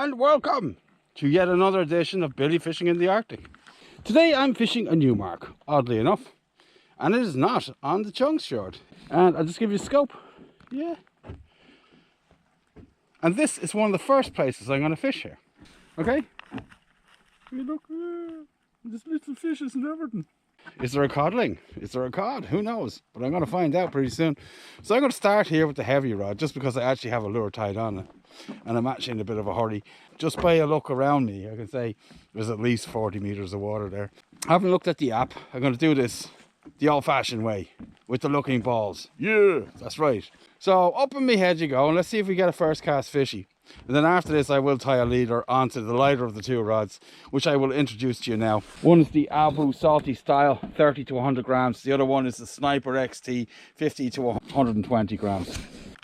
and welcome to yet another edition of Billy Fishing in the Arctic. Today I'm fishing a new mark, oddly enough, and it is not on the Chun shore. And I'll just give you a scope. Yeah. And this is one of the first places I'm going to fish here. Okay? Hey, look, this little fish isn't everything. Is there a codling? Is there a cod? Who knows? But I'm going to find out pretty soon. So I'm going to start here with the heavy rod, just because I actually have a lure tied on it. And I'm actually in a bit of a hurry. Just by a look around me, I can say there's at least 40 meters of water there. I haven't looked at the app. I'm going to do this the old-fashioned way, with the looking balls. Yeah, that's right. So up in my head you go, and let's see if we get a first cast fishy. And then after this I will tie a leader onto the lighter of the two rods, which I will introduce to you now. One is the Abu Salty Style, 30 to 100 grams. The other one is the Sniper XT, 50 to 120 grams.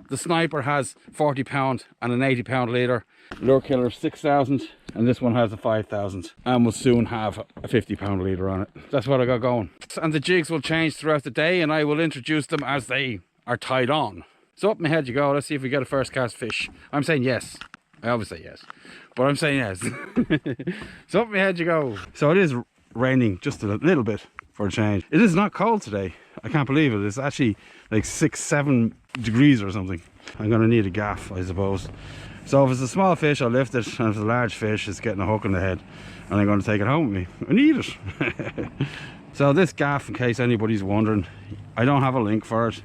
The Sniper has 40 pound and an 80 pound leader. Lure Killer 6,000, and this one has a 5,000, and will soon have a 50 pound leader on it. That's what I got going. And the jigs will change throughout the day, and I will introduce them as they are tied on. So up my head you go. Let's see if we get a first cast fish. I'm saying yes. I always say yes, but I'm saying yes. So up my head you go. So it is raining just a little bit for a change. It is not cold today. I can't believe it. It's actually like 6-7 degrees or something. I'm gonna need a gaff, I suppose. So if it's a small fish, I'll lift it, and if it's a large fish, it's getting a hook in the head, and I'm going to take it home with me. I need it. So this gaff, in case anybody's wondering, I don't have a link for it,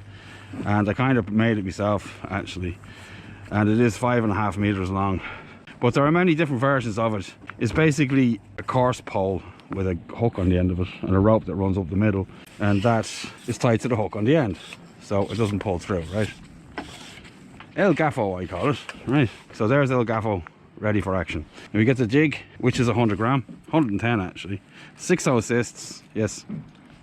and I kind of made it myself actually, and it is 5.5 meters long. But there are many different versions of it. It's basically a coarse pole with a hook on the end of it and a rope that runs up the middle, and that is tied to the hook on the end, so it doesn't pull through, right? El Gaffo, I call it. Right, so there's El Gaffo ready for action. And we get the jig, which is 100 gram, 110 actually. 6 assists, yes.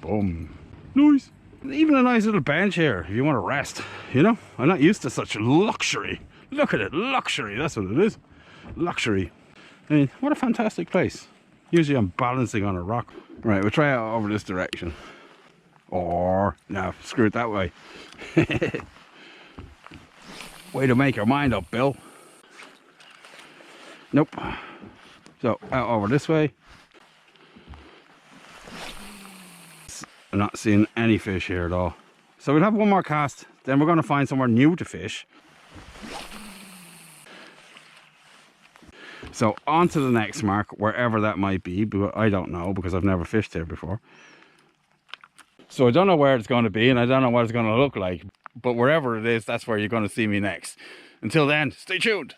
Boom. Nice. Even a nice little bench here if you want to rest, you know. I'm not used to such luxury. Look at it, luxury, that's what it is. Luxury. I mean, what a fantastic place. Usually I'm balancing on a rock. Right, we'll try it over this direction. Or, no, screw it that way. Way to make your mind up, Bill. Nope. So out over this way. I'm not seeing any fish here at all. So we'll have one more cast, then we're going to find somewhere new to fish. So on to the next mark, wherever that might be, but I don't know because I've never fished here before. So I don't know where it's going to be, and I don't know what it's going to look like. But wherever it is, that's where you're going to see me next. Until then, stay tuned.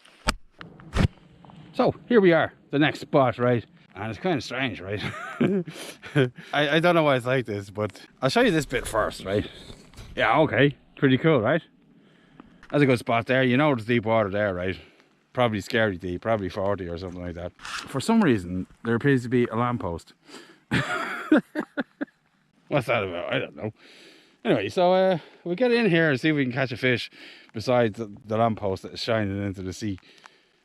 So here we are, the next spot, right? And it's kind of strange, right? I don't know why it's like this, but I'll show you this bit first, right? Yeah, okay, pretty cool, right? That's a good spot there. You know there's deep water there, right? Probably scary deep, probably 40 or something like that. For some reason, there appears to be a lamppost. What's that about? I don't know. Anyway, so we'll get in here and see if we can catch a fish besides the lamppost that is shining into the sea.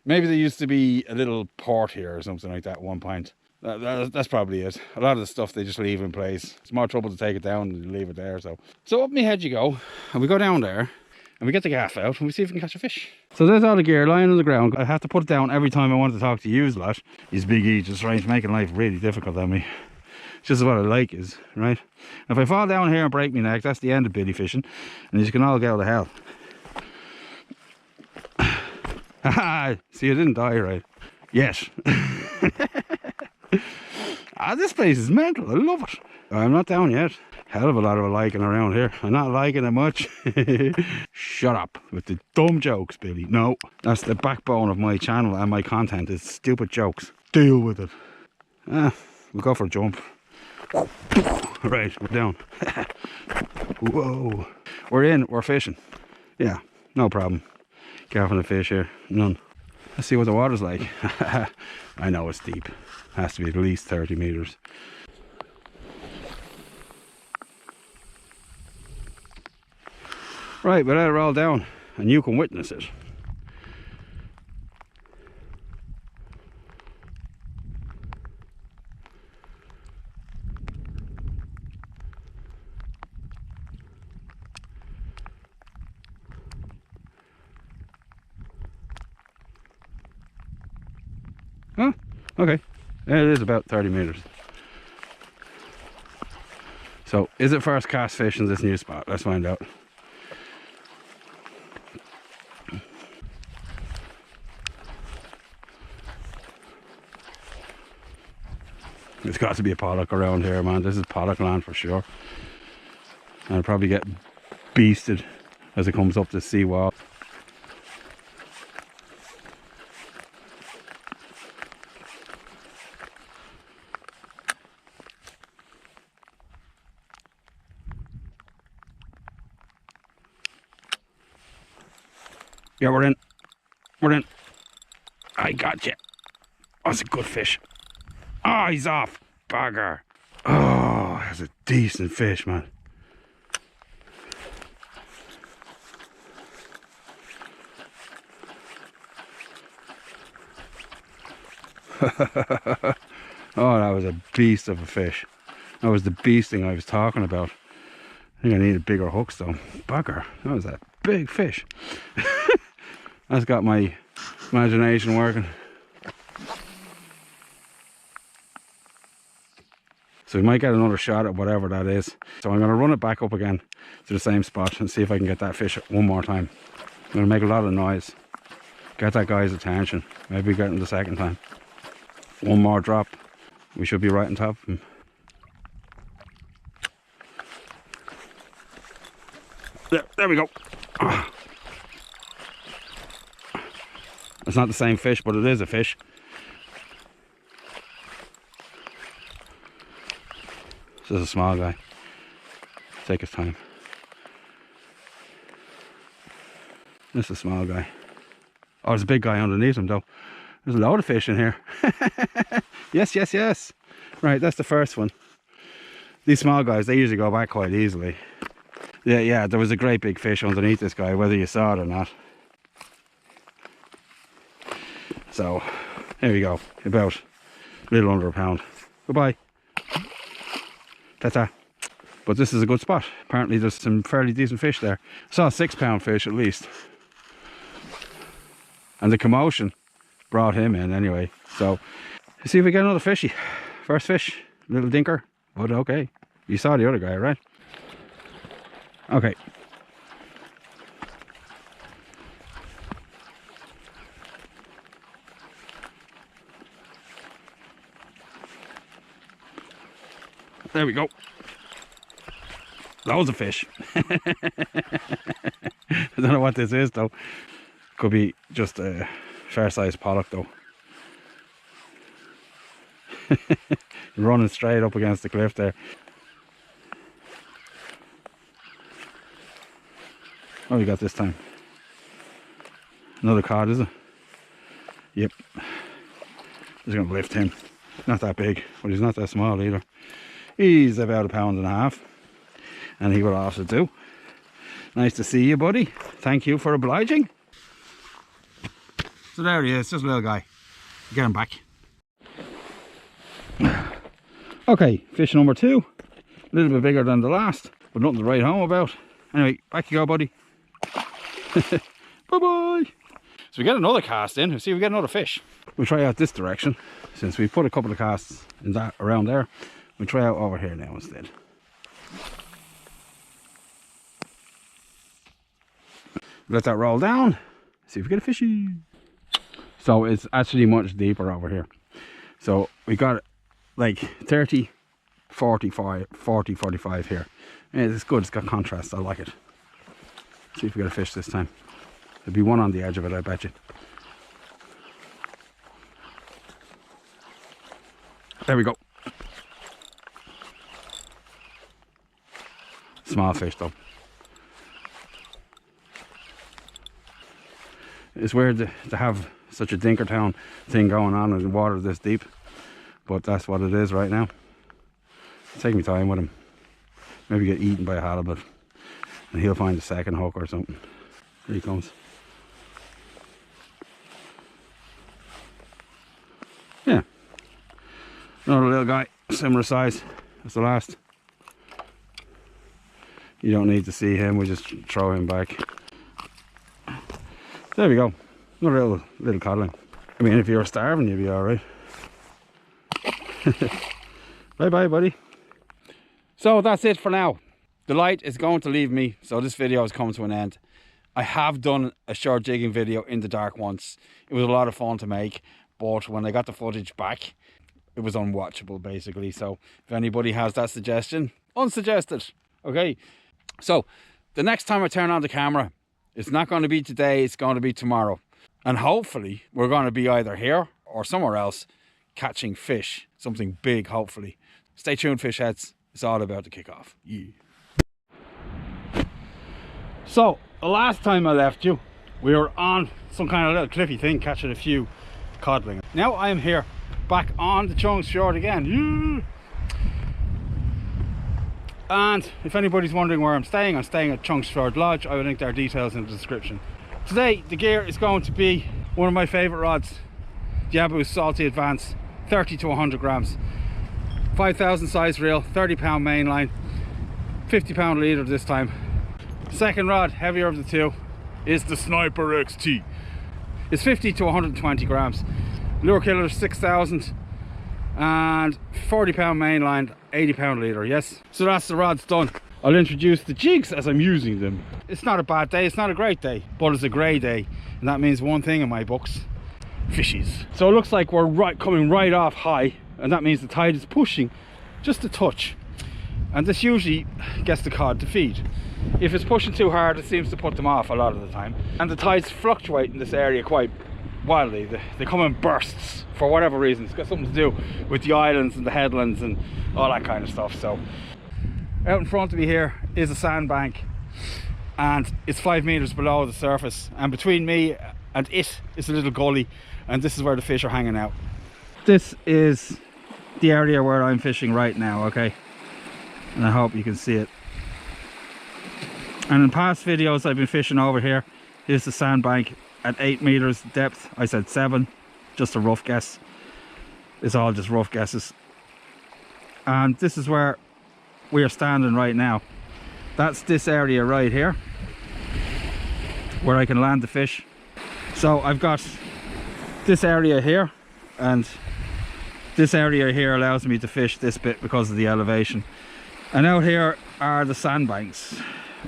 Maybe there used to be a little port here or something like that at one point. That's probably it. A lot of the stuff they just leave in place. It's more trouble to take it down than leave it there. So up my head you go, and we go down there, and we get the gaff out, and we see if we can catch a fish. So there's all the gear lying on the ground. I have to put it down every time I want to talk to you lot. These big E just making life really difficult on me. It's just what I like is, right? If I fall down here and break my neck, that's the end of billy fishing, and you can all go to hell. Haha, see, I didn't die, right? Yes. This place is mental, I love it. I'm not down yet. Hell of a lot of liking around here. I'm not liking it much. Shut up with the dumb jokes, Billy. No, that's the backbone of my channel and my content is stupid jokes. Deal with it. We'll go for a jump. Right, we're down. Whoa. We're in, we're fishing. Yeah, no problem. Careful the fish here, none. Let's see what the water's like. I know it's deep. Has to be at least 30 meters. Right, we'll let it roll down and you can witness it. Huh? Okay. Yeah, it is about 30 meters. So, is it first cast fish in this new spot? Let's find out. There's got to be a pollock around here, man. This is pollock land for sure. And I'll probably get beasted as it comes up the seawall. Yeah, we're in. We're in. I got you. Oh, it's a good fish. Oh, he's off. Bugger. Oh, that's a decent fish, man. Oh, that was a beast of a fish. That was the beasting I was talking about. I think I needed bigger hooks though. Bugger. That was a big fish. That's got my imagination working. So we might get another shot at whatever that is. So I'm going to run it back up again to the same spot and see if I can get that fish one more time. I'm going to make a lot of noise. Get that guy's attention. Maybe get him the second time. One more drop. We should be right on top of him. There we go. It's not the same fish, but it is a fish. This is a small guy. Take his time. This is a small guy. Oh, there's a big guy underneath him though. There's a load of fish in here. Yes, yes, yes. Right, that's the first one. These small guys, they usually go back quite easily. Yeah, there was a great big fish underneath this guy, whether you saw it or not. So, there we go. About a little under a pound. Goodbye. Ta-ta. But this is a good spot. Apparently there's some fairly decent fish there. I saw a 6-pound fish at least. And the commotion brought him in anyway. So, let's see if we get another fishy. First fish, little dinker, but okay. You saw the other guy, right? Okay. There we go. Loads of fish. I don't know what this is though. Could be just a fair-sized pollock though. Running straight up against the cliff there. What have we got this time? Another cod, is it? Yep. Just gonna lift him. Not that big, but he's not that small either. He's about 1.5 pounds. And he will also do. Nice to see you, buddy. Thank you for obliging. So there he is, just a little guy. Get him back. Okay, fish number 2. A little bit bigger than the last, but nothing to write home about. Anyway, back you go, buddy. Bye-bye. So we get another cast in. We'll see if we get another fish. We'll try out this direction. Since we put a couple of casts in that around there, we'll try out over here now instead. Let that roll down. See if we get a fishy. So it's actually much deeper over here. So we got like 30, 45, 40, 45 here. Yeah, it's good, it's got contrast, I like it. See if we get a fish this time. There'll be one on the edge of it, I bet you. There we go. Small fish though. It's weird to have such a Dinkertown thing going on in the water this deep, but that's what it is right now. Take me time with him. Maybe get eaten by a halibut and he'll find a second hook or something. Here he comes. Yeah, another little guy, similar size as the last. You don't need to see him, we just throw him back. There we go. Another little coddling. I mean, if you were starving, you'd be alright. Bye bye, buddy. So that's it for now. The light is going to leave me, so this video is coming to an end. I have done a short jigging video in the dark once. It was a lot of fun to make, but when I got the footage back, it was unwatchable basically. So if anybody has that suggestion, unsuggested. Okay, so the next time I turn on the camera, it's not going to be today, it's going to be tomorrow. And hopefully we're going to be either here or somewhere else catching fish, something big, hopefully. Stay tuned, fish heads. It's all about to kick off. Yeah. So the last time I left you, we were on some kind of little cliffy thing catching a few codling. Now I am here back on the Chun shore again. Yeah. And if anybody's wondering where I'm staying at Chun Shore Lodge. I will link their details in the description. Today the gear is going to be one of my favourite rods, the Yabu Salty Advance, 30 to 100 grams, 5,000 size reel, 30 pound main line, 50 pound leader this time. Second rod, heavier of the two, is the Sniper XT. It's 50 to 120 grams. Lure killer 6,000 and 40 pound main line, 80 pound leader. Yes, so that's the rods done. I'll introduce the jigs as I'm using them. It's not a bad day, it's not a great day, but it's a grey day, and that means one thing in my books: fishies. So it looks like we're coming right off high, and that means the tide is pushing just a touch, and this usually gets the cod to feed. If it's pushing too hard, it seems to put them off a lot of the time. And the tides fluctuate in this area quite wildly. They come in bursts for whatever reason. It's got something to do with the islands and the headlands and all that kind of stuff. So out in front of me here is a sandbank, and it's 5 meters below the surface, and between me and it is a little gully, and this is where the fish are hanging out. This is the area where I'm fishing right now, okay, and I hope you can see it. And in past videos I've been fishing over here. Here's the sandbank at 8 meters depth. I said 7, just a rough guess. It's all just rough guesses. And this is where we are standing right now. That's this area right here where I can land the fish. So I've got this area here, and this area here allows me to fish this bit because of the elevation. And out here are the sandbanks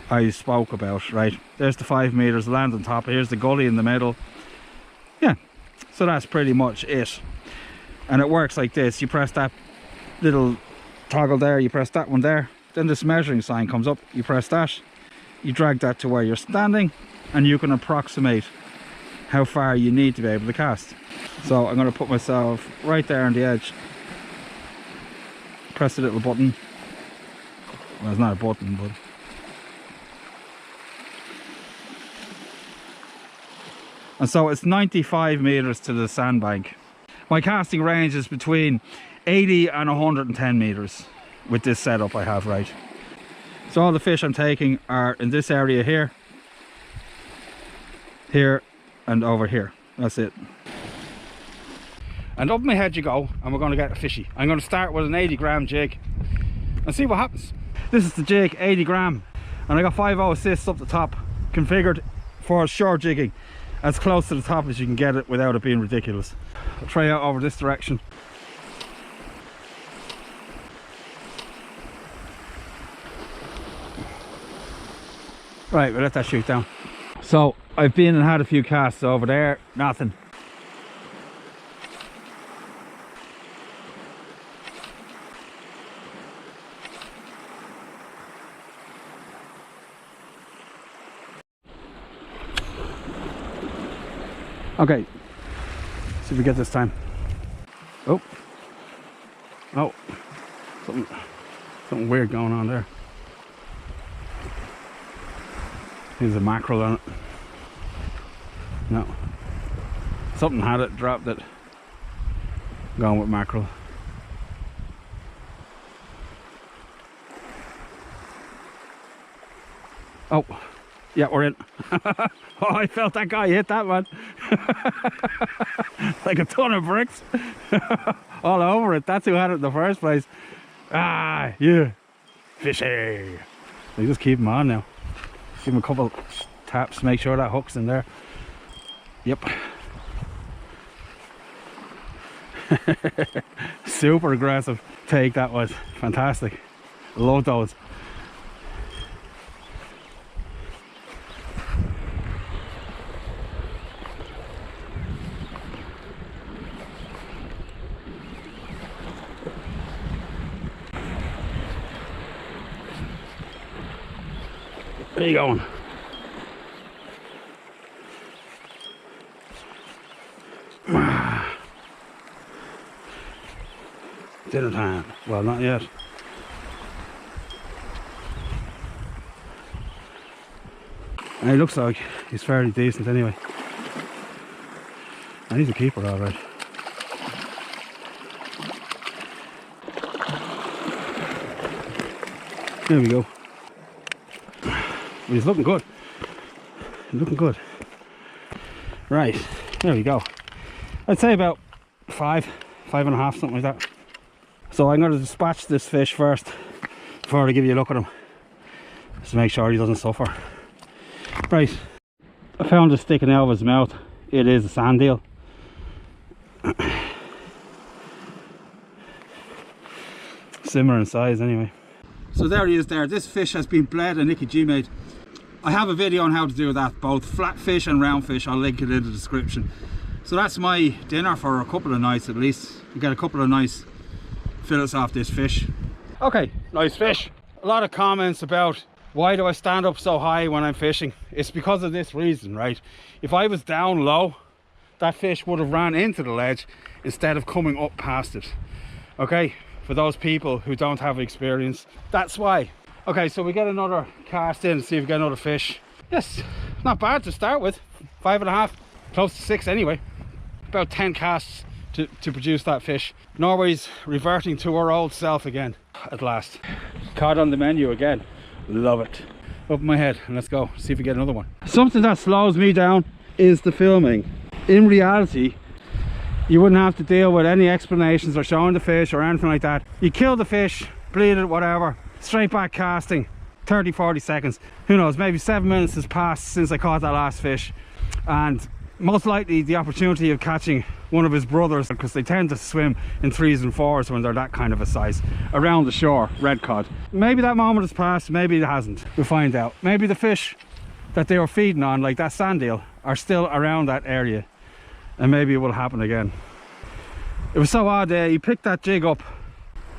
I spoke about, right? There's the 5 meters, land on top. Here's the gully in the middle. Yeah, so that's pretty much it. And it works like this: you press that little toggle there, you press that one there, then this measuring sign comes up, you press that, you drag that to where you're standing, and you can approximate how far you need to be able to cast. So I'm going to put myself right there on the edge, press the little button. Well, it's not a button, but and so it's 95 meters to the sandbank. My casting range is between 80 and 110 meters with this setup I have, right? So all the fish I'm taking are in this area here, here, and over here. That's it. And up my head you go, and we're going to get a fishy. I'm going to start with an 80 gram jig and see what happens. This is the jig, 80 gram, and I got 5/0 assists up the top, configured for short jigging as close to the top as you can get it without it being ridiculous. I'll try out over this direction. Right, we'll let that shoot down. So I've been and had a few casts over there, nothing. Okay, see if we get this time. Oh, something weird going on there. There's a mackerel on it. No, something had it, dropped it. Going with mackerel. Oh, yeah, we're in. Oh, I felt that guy hit that one. Like a ton of bricks. All over it. That's who had it in the first place. Ah, yeah. Fishy. So you just keep him on now. Give him a couple taps, make sure that hook's in there. Yep. Super aggressive take that was. Fantastic. I love those. Where are you going? Dinner time. Well, not yet. And he looks like he's fairly decent anyway. And he's a keeper, alright. There we go. He's looking good. He's looking good. Right, there we go. I'd say about 5.5, something like that. So I'm going to dispatch this fish first before I give you a look at him, just to make sure he doesn't suffer. Right, I found it sticking out of his mouth. It is a sand eel. Similar in size anyway. So there he is there. This fish has been bled and Nicky G made. I have a video on how to do that, both flat fish and round fish. I'll link it in the description. So that's my dinner for a couple of nights at least. You get a couple of nice fillets off this fish. Okay, nice fish. A lot of comments about why do I stand up so high when I'm fishing. It's because of this reason, right? If I was down low, that fish would have ran into the ledge instead of coming up past it. Okay, for those people who don't have experience, that's why. Okay, so we get another cast in and see if we get another fish. Yes, not bad to start with. 5.5, close to 6 anyway. About 10 casts to produce that fish. Norway's reverting to her old self again at last. Cod on the menu again. Love it. Up my head and let's go see if we get another one. Something that slows me down is the filming. In reality, you wouldn't have to deal with any explanations or showing the fish or anything like that. You kill the fish, bleed it, whatever, straight back casting, 30-40 seconds. Who knows, maybe 7 minutes has passed since I caught that last fish, and most likely the opportunity of catching one of his brothers, because they tend to swim in 3s and 4s when they're that kind of a size, around the shore, red cod. Maybe that moment has passed, maybe it hasn't. We'll find out. Maybe the fish that they were feeding on, like that sand eel, are still around that area, and maybe it will happen again. It was so odd, he picked that jig up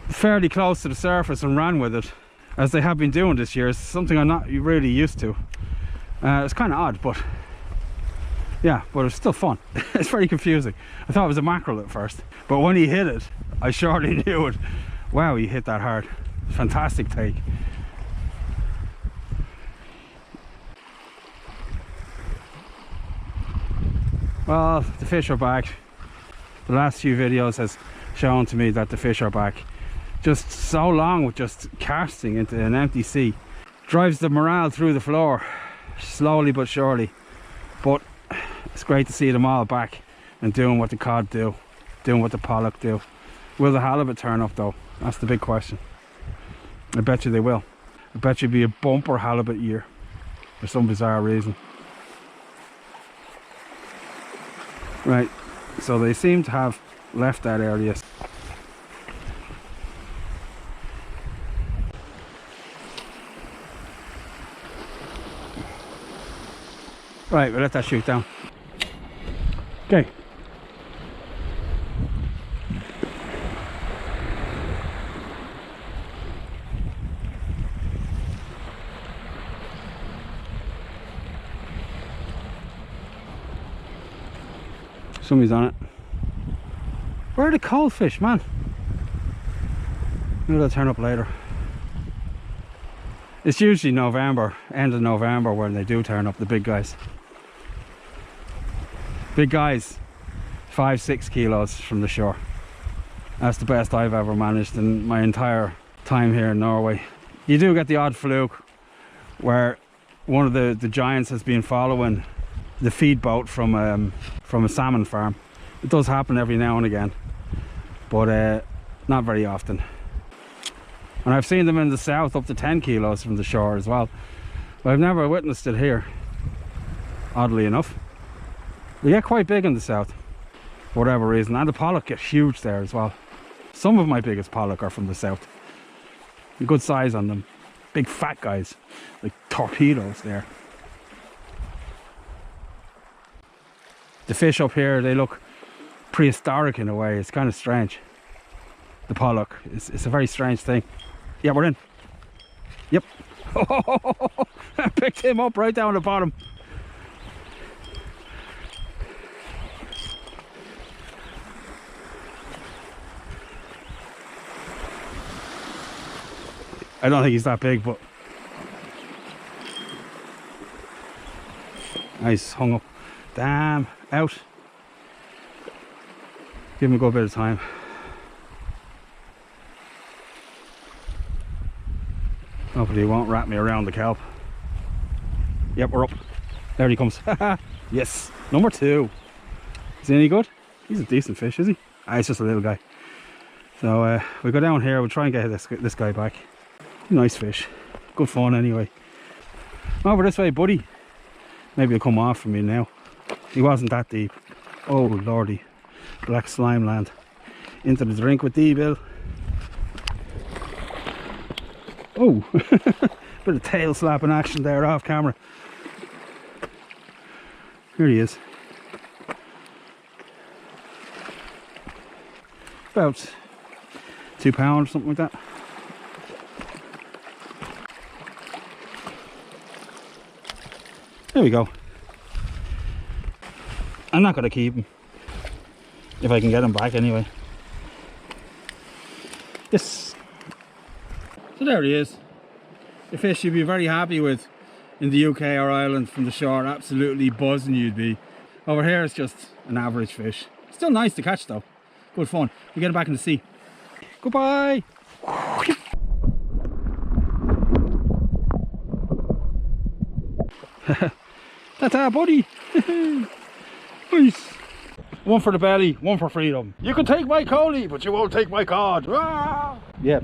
fairly close to the surface and ran with it, as they have been doing this year. It's something I'm not really used to. It's kind of odd, but yeah, but it's still fun. It's very confusing. I thought it was a mackerel at first, but when he hit it, I surely knew it. Wow, he hit that hard. Fantastic take. Well, the fish are back. The last few videos has shown to me that the fish are back. Just so long with just casting into an empty sea drives the morale through the floor, slowly but surely. But it's great to see them all back and doing what the cod do, doing what the pollock do. Will the halibut turn up though? That's the big question. I bet you they will. I bet you it'll be a bumper halibut year for some bizarre reason. Right, so they seem to have left that area. Right, we'll let that shoot down. Okay. Somebody's on it. Where are the cold fish, man? Maybe they'll turn up later. It's usually November, end of November, when they do turn up, the big guys. Big guys, 5-6 kilos from the shore. That's the best I've ever managed in my entire time here in Norway. You do get the odd fluke where one of the giants has been following the feed boat from a salmon farm. It does happen every now and again, but not very often. And I've seen them in the south up to 10 kilos from the shore as well, but I've never witnessed it here, oddly enough. They get quite big in the south for whatever reason, and the pollock get huge there as well. Some of my biggest pollock are from the south. Good size on them. Big fat guys, like torpedoes there. The fish up here, they look prehistoric in a way. It's kind of strange. The pollock, it's a very strange thing. Yeah, we're in. Yep. I picked him up right down the bottom. I don't think he's that big, but nice, hung up. Damn, out. Give him a good bit of time. Hopefully he won't wrap me around the kelp. Yep, we're up. There he comes. Yes, number 2. Is he any good? He's a decent fish, is he? Ah, he's just a little guy. So we go down here, we'll try and get this guy back. Nice fish. Good fun anyway. Over this way, buddy. Maybe he'll come off for me now. He wasn't that deep. Oh lordy. Black slime land. Into the drink with thee, Bill. Oh, bit of tail slapping action there off camera. Here he is. About 2 pounds, something like that. There we go. I'm not going to keep him. If I can get him back anyway. Yes. So there he is. The fish you'd be very happy with in the UK or Ireland from the shore. Absolutely buzzing you'd be. Over here it's just an average fish. Still nice to catch though. Good fun. We get him back in the sea. Goodbye. Ta-ta, buddy. Nice. One for the belly, one for freedom. You can take my collie, but you won't take my cod. Ah! Yep.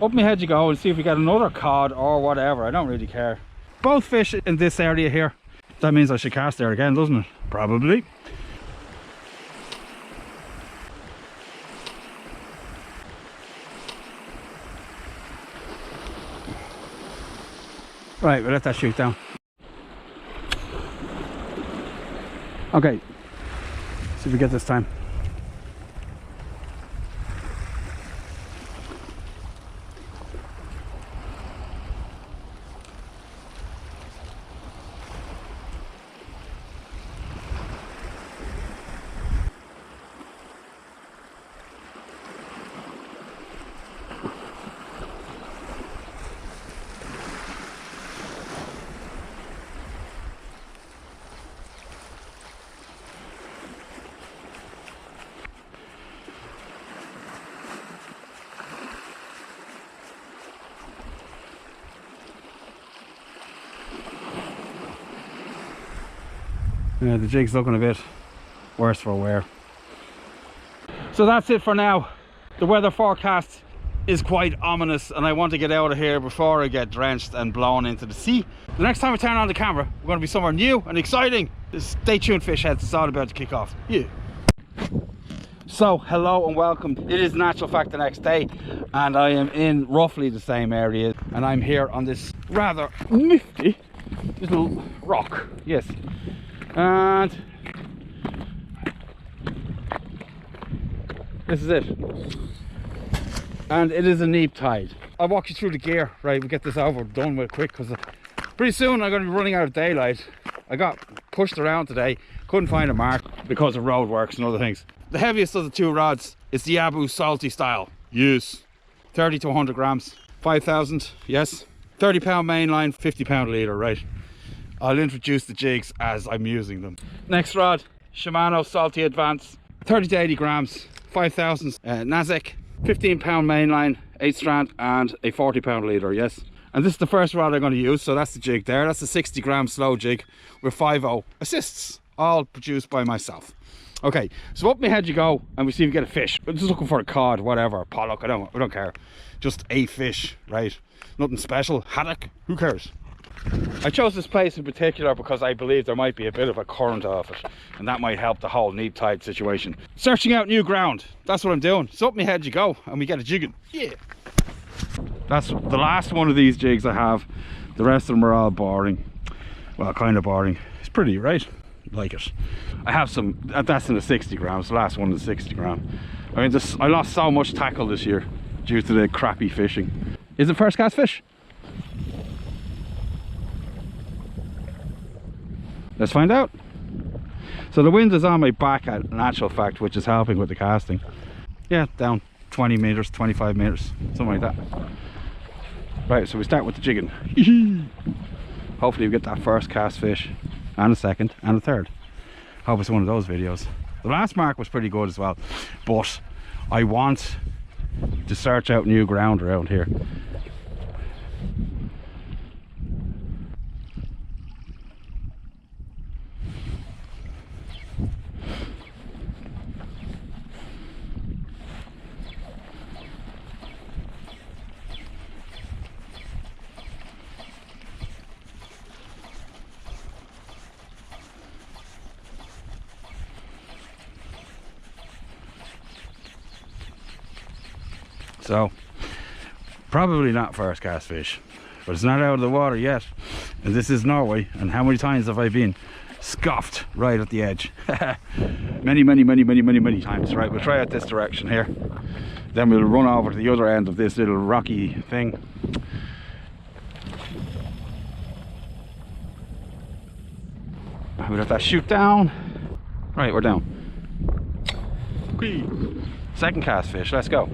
Up my head you go and see if we get another cod or whatever. I don't really care. Both fish in this area here. That means I should cast there again, doesn't it? Probably. Right, we'll let that shoot down. Okay, see if we get this time. Yeah, the jig's looking a bit worse for wear. So that's it for now. The weather forecast is quite ominous and I want to get out of here before I get drenched and blown into the sea. The next time I turn on the camera, we're going to be somewhere new and exciting. Stay tuned, fish heads, it's all about to kick off. Yeah. So hello and welcome. It is natural fact the next day and I am in roughly the same area and I'm here on this rather nifty little rock. Yes. And this is it, and it is a neap tide. I'll walk you through the gear. Right, we'll get this over done with quick because pretty soon I'm going to be running out of daylight. I got pushed around today, couldn't find a mark because of road works and other things. The heaviest of the 2 rods is the Abu Salty style. Yes, 30 to 100 grams, 5,000. Yes, 30 pound main line, 50 pound leader. Right, I'll introduce the jigs as I'm using them. Next rod, Shimano Salty Advance, 30 to 80 grams, 5,000 Nazek, 15 pound mainline, 8 strand and a 40 pound leader. Yes, and this is the first rod I'm going to use, so that's the jig there. That's a 60 gram slow jig with 5/0 assists, all produced by myself. Okay, so up my head you go and we see if we get a fish. We're just looking for a cod, whatever, pollock, I don't care. Just a fish, right? Nothing special. Haddock, who cares? I chose this place in particular because I believe there might be a bit of a current off it, and that might help the whole neat tide situation. Searching out new ground, that's what I'm doing. So up my head you go, and we get a jigging. Yeah. That's the last one of these jigs I have. The rest of them are all boring. Well, kind of boring. It's pretty, right? Like it. I have some, that's in the 60 grams, the last one is 60 gram. I mean, I lost so much tackle this year due to the crappy fishing. Is it first cast fish? Let's find out. So the wind is on my back at an actual fact, which is helping with the casting. Yeah, down 20 meters, 25 meters, something like that. Right, so we start with the jigging. Hopefully we get that first cast fish, and a second, and a third. Hope it's one of those videos. The last mark was pretty good as well, but I want to search out new ground around here. So, probably not first cast fish, but it's not out of the water yet. And this is Norway, and how many times have I been scoffed right at the edge? Many times. Right, we'll try out this direction here. Then we'll run over to the other end of this little rocky thing. We'll have to shoot down. Right, we're down. Whee. Second cast fish, let's go.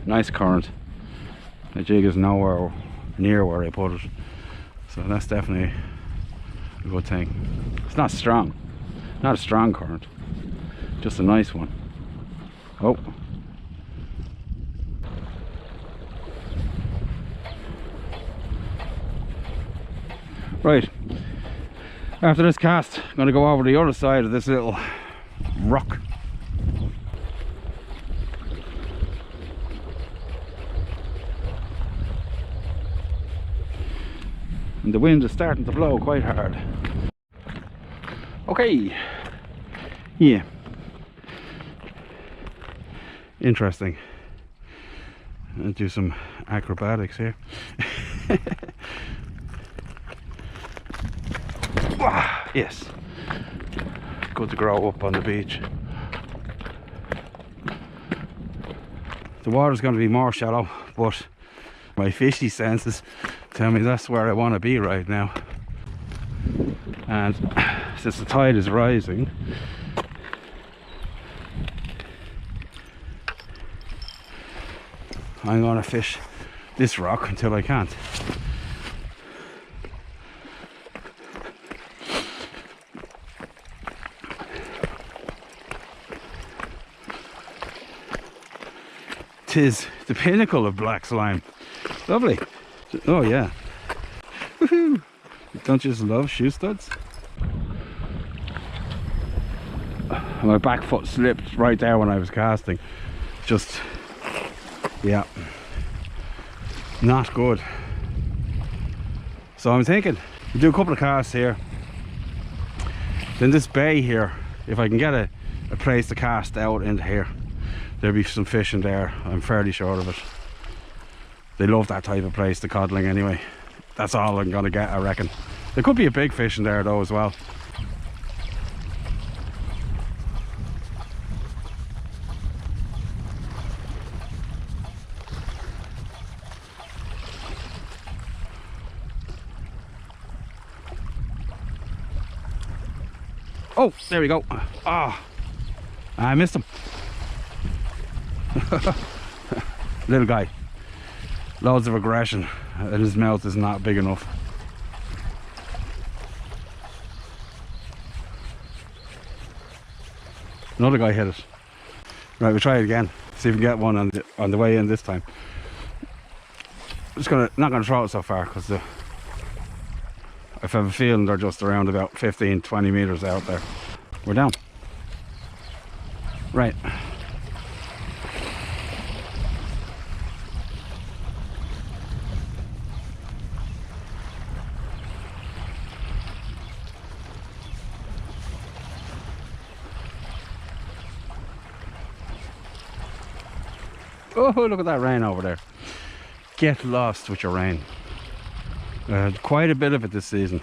Nice current. The jig is nowhere near where I put it, so that's definitely a good thing. It's not strong, not a strong current, just a nice one. Oh, right, after this cast I'm going to go over the other side of this little rock. And the wind is starting to blow quite hard. Okay, yeah, interesting. I'll do some acrobatics here. Yes, good to grow up on the beach. The water's going to be more shallow, but my fishy senses tell me that's where I want to be right now. And since the tide is rising, I'm going to fish this rock until I can't. Tis the pinnacle of black slime. Lovely. Oh yeah. Woohoo! Don't you just love shoe studs? My back foot slipped right there when I was casting. Just, yeah, not good. So I'm thinking we'll do a couple of casts here. Then this bay here, if I can get a place to cast out into here, there'll be some fish in there. I'm fairly sure of it. They love that type of place, the codling anyway. That's all I'm gonna get, I reckon. There could be a big fish in there though as well. Oh, there we go. Ah, oh, I missed him. Little guy. Loads of aggression, and his mouth is not big enough. Another guy hit it. Right, we'll try it again. See if we can get one on the way in this time. I'm just not gonna throw it so far because I have a feeling they're just around about 15-20 meters out there. We're down. Right. Oh, look at that rain over there. Get lost with your rain. Quite a bit of it this season.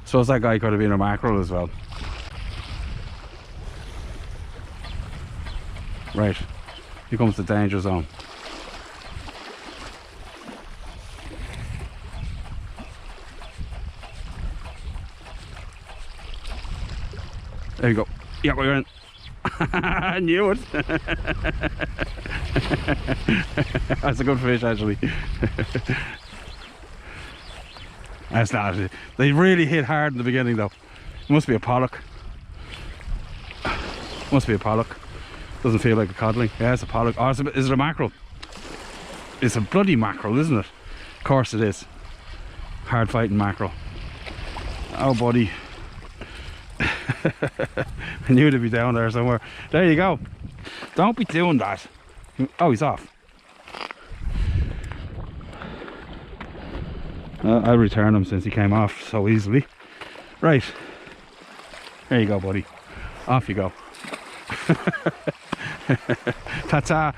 Suppose that guy could have been a mackerel as well. Right, here comes the danger zone. There you go. Yeah, we're in. I knew it. That's a good fish, actually. That's not it. They really hit hard in the beginning, though. It must be a pollock. Must be a pollock. Doesn't feel like a codling. Yeah, it's a pollock. Oh, is it a mackerel? It's a bloody mackerel, isn't it? Of course it is. Hard fighting mackerel. Oh, buddy. I knew it'd be down there somewhere. There you go. Don't be doing that. Oh, he's off. I'll return him since he came off so easily. Right. There you go, buddy. Off you go. Ta-ta.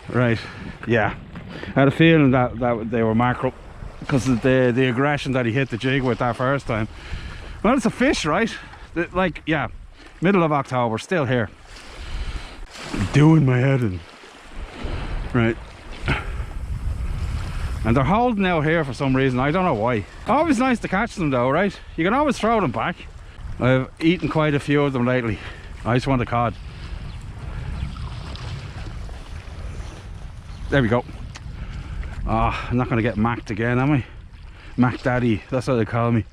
Right. Yeah. I had a feeling that they were mackerel because of the aggression that he hit the jig with that first time. Well, it's a fish, right? Like, yeah, middle of October, still here. Doing my head in. Right. And they're holding out here for some reason. I don't know why. Always nice to catch them though, right? You can always throw them back. I've eaten quite a few of them lately. I just want a cod. There we go. Ah, I'm not going to get macked again, am I? Mac Daddy, that's what they call me.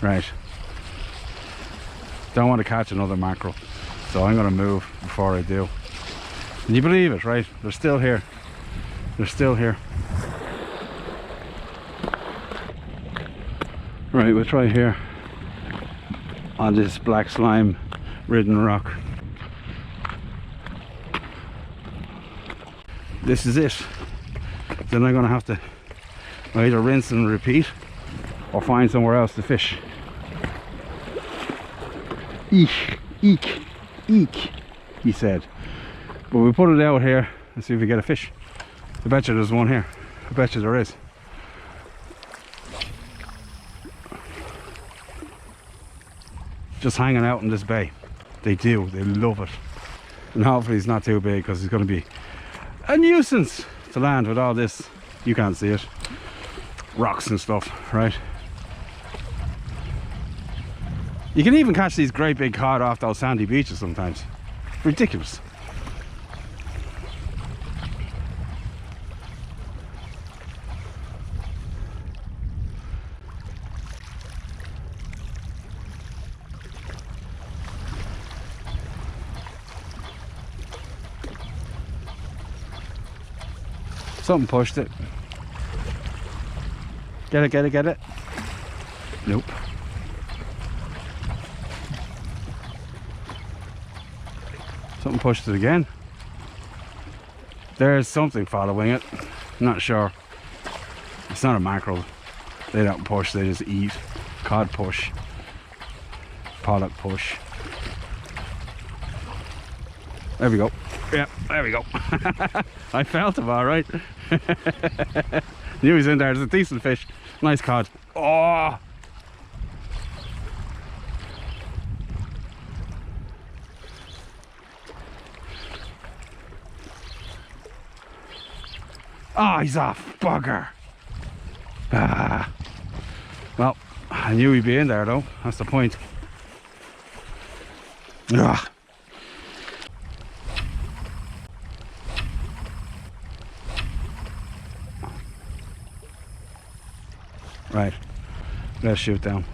Right. Don't want to catch another mackerel, so I'm going to move before I do. Can you believe it, right? They're still here. They're still here. Right, we'll try here on this black slime ridden rock. This is it. Then I'm going to have to either rinse and repeat or find somewhere else to fish. Eek, eek, eek, he said. But we put it out here and see if we get a fish. I bet you there's one here. I bet you there is. Just hanging out in this bay. They do, they love it. And hopefully he's not too big because he's going to be a nuisance to land with all this. You can't see it. Rocks and stuff, right? You can even catch these great big cod off those sandy beaches sometimes. Ridiculous. Something pushed it. Get it, get it, get it. Nope. Something pushed it again. There's something following it. Not sure. It's not a mackerel. They don't push, they just eat. Cod push. Pollock push. There we go. Yeah, there we go. I felt him all right. Knew he's in there. There's a decent fish. Nice cod. Oh! Oh, he's off. Bugger. Ah. Well, I knew he'd be in there though. That's the point. Ah. Right. Let's shoot down.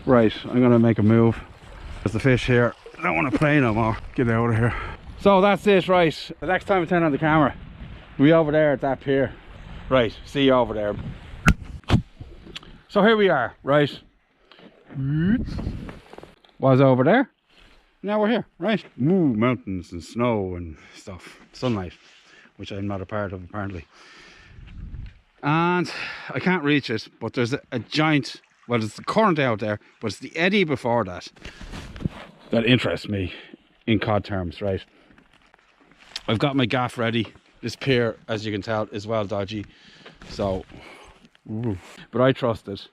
Right, I'm gonna make a move. There's the fish here. I don't want to play no more. Get out of here. So that's it, right? The next time I turn on the camera, we'll be over there at that pier. Right, see you over there. So here we are, right? Was over there. Now we're here, right? Ooh, mountains and snow and stuff. Sunlight, which I'm not a part of apparently. And I can't reach it, but there's a giant, well, there's the current out there, but it's the eddy before that that interests me in cod terms, right? I've got my gaff ready. This pier, as you can tell, is well dodgy, so but I trust it,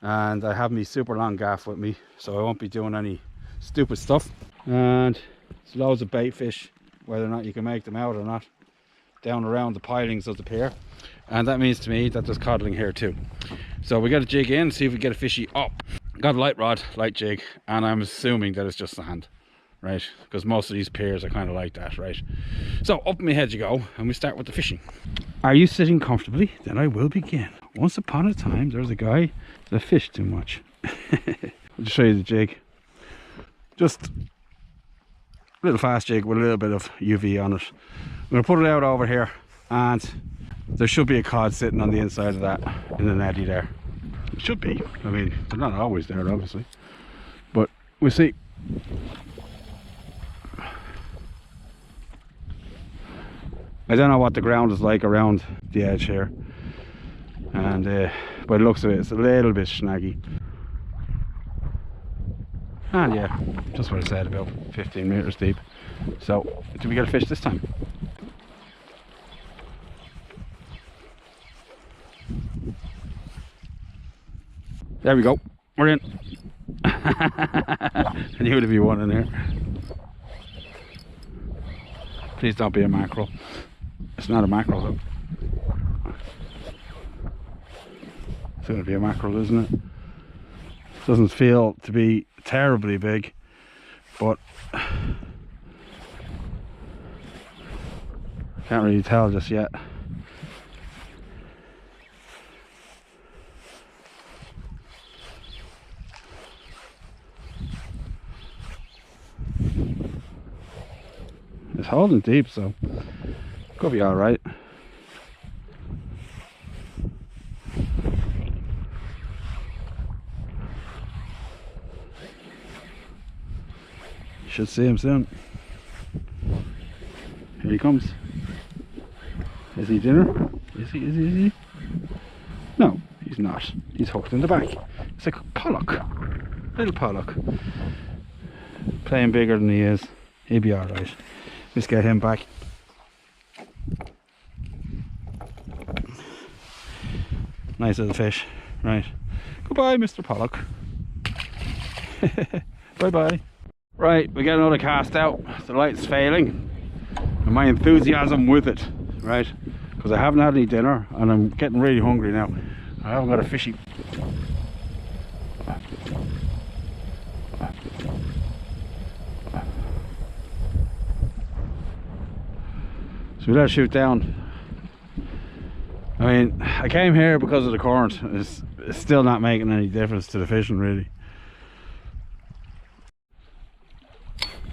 and I have my super long gaff with me, so I won't be doing any stupid stuff. And there's loads of bait fish, whether or not you can make them out or not, down around the pilings of the pier, and that means to me that there's codling here too. So we got to jig in, see if we get a fishy up. Got a light rod, light jig, and I'm assuming that it's just sand, right? Because most of these piers are kind of like that, right? So up in my head you go, and we start with the fishing. Are you sitting comfortably? Then I will begin. Once upon a time there was a guy that fished too much. I'll just show you the jig. Just a little fast jig with a little bit of UV on it. I'm going to put it out over here, and there should be a cod sitting on the inside of that in the netty there. It should be. I mean, they're not always there obviously, but we'll see. I don't know what the ground is like around the edge here, and by the looks of it, it's a little bit snaggy. And yeah, just what I said, about 15 meters deep. So, do we get a fish this time? There we go, we're in. I knew there'd be one in here. Please don't be a mackerel. It's not a mackerel though. It's going to be a mackerel, isn't it? Doesn't feel to be terribly big, but can't really tell just yet. It's holding deep, so could be all right. Should see him soon. Here he comes. Is he dinner? Is he? No, he's not. He's hooked in the back. It's like a pollock. Little pollock. Playing bigger than he is. He'll be alright. Let's get him back. Nice little fish. Right. Goodbye, Mr. Pollock. Bye bye. Right, we get another cast out. The light's failing, and my enthusiasm with it, right? Because I haven't had any dinner and I'm getting really hungry now. I haven't got a fishy. So we let it shoot down. I mean, I came here because of the current. It's still not making any difference to the fishing really.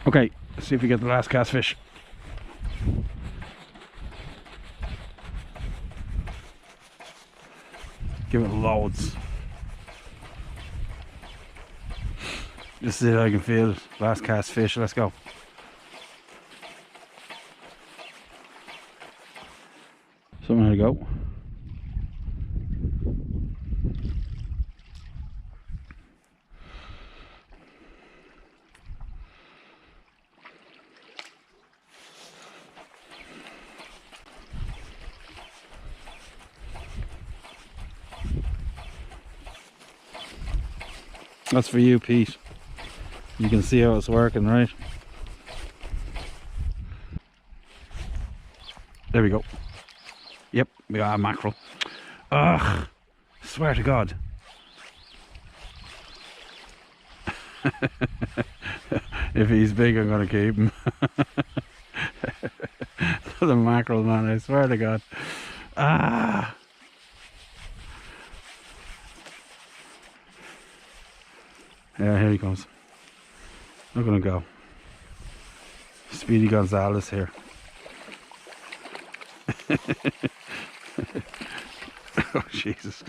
Okay, let's see if we get the last cast fish. Give it loads. Just see if I can feel it. Last cast fish, let's go. Somewhere to go. That's for you, Pete. You can see how it's working, right? There we go. Yep, we got a mackerel. Ugh, swear to God. If he's big, I'm gonna keep him. The mackerel, man, I swear to God. Ah. Yeah, here he comes. Look at him go. Speedy Gonzalez here. Oh, Jesus.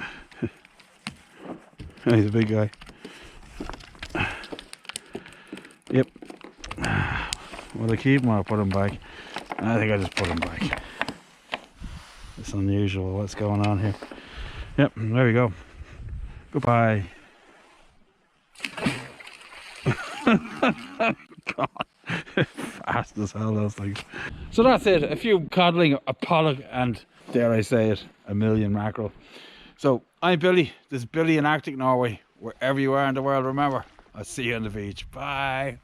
He's a big guy. Yep. Will I keep him or put him back? I think I just put him back. It's unusual what's going on here. Yep, there we go. Goodbye. God. Fast as hell, those things. So that's it. A few coddling, a pollock, and dare I say it, a million mackerel. So I'm Billy. This is Billy in Arctic Norway. Wherever you are in the world, remember, I'll see you on the beach. Bye.